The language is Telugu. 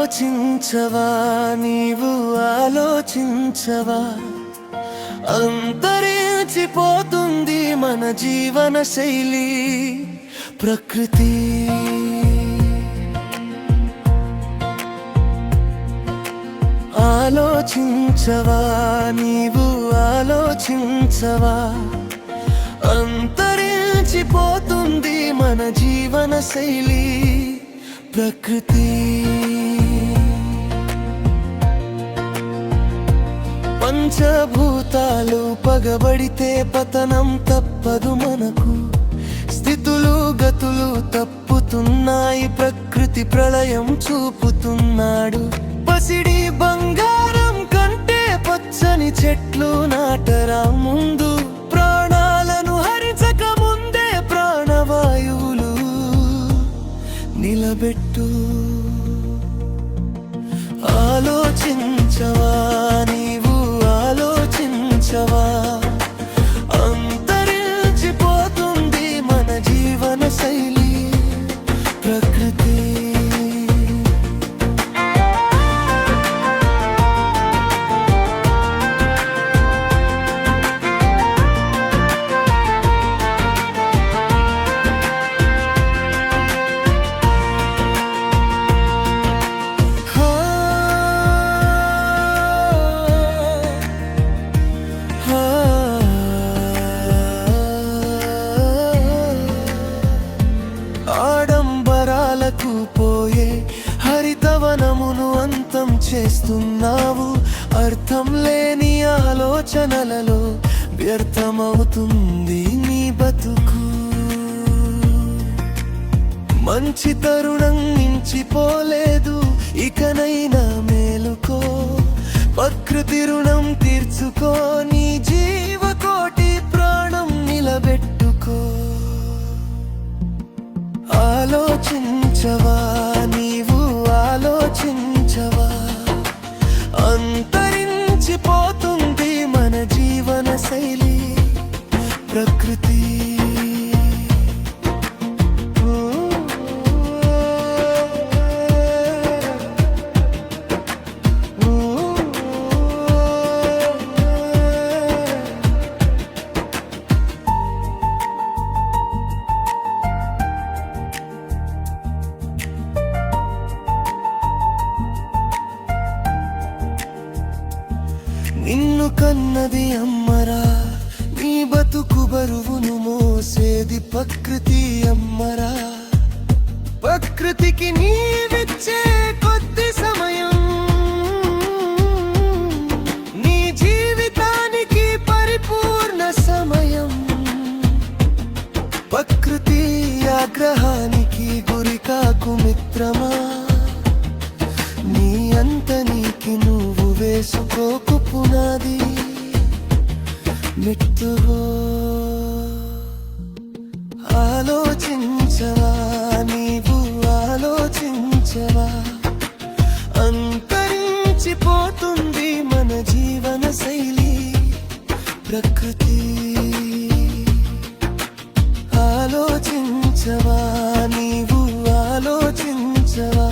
ఆలోచించవా నీవు ఆలోచించవా అంతరించిపోతుంది మన జీవన శైలి ప్రకృతి ఆలోచించవా నీవు ఆలోచించవా అంతరించిపోతుంది మన జీవన శైలి ప్రకృతి పంచభూతాలు పగబడితే పతనం తప్పదు మనకు స్థితులు గతులు తప్పుతున్నాయి ప్రకృతి ప్రళయం చూపుతున్నాడు పసిడి బంగారం కంటే పచ్చని చెట్లు నాటరా ముందు ప్రాణాలను హరించక ముందే ప్రాణవాయువులు నిలబెట్టు ఆలోచించవా నీవు ఆలోచించవా అంతరించిపోతుంది మన జీవన శైలి ప్రకృతి ఆడంబరాలకు పోయే హరితవనమును అంతం చేస్తున్నావు అర్థం లేని ఆలోచనలలో వ్యర్థమవుతుంది నీ బతుకు మంచి తరుణం మించిపోలేదు ఇకనైనా మేలుకో ప్రకృతి రుణం తీర్చుకో నీ జీవకోటి ప్రాణం నిలబెట్టుకో ఆలోచించవా నీవు ఆలోచించవా అంతరించిపోతుంది మన జీవన శైలి ప్రకృతి నిన్ను కన్నది అమ్మరా నీ బతుకు బరువును మోసేది ప్రకృతి అమ్మరా ప్రకృతికి నీవిచ్చే కొద్ది సమయం నీ జీవితానికి పరిపూర్ణ సమయం ప్రకృతి ఆగ్రహానికి గురికాకు మిత్రమా నీ అంత నీకి నువ్వు వేసుకోకు పునాది మిత్తుగో ఆలోచించవా నీవు ఆలోచించవా అంతరించిపోతుంది మన జీవన శైలి ప్రకృతి ఆలోచించవా నీవు ఆలోచించవా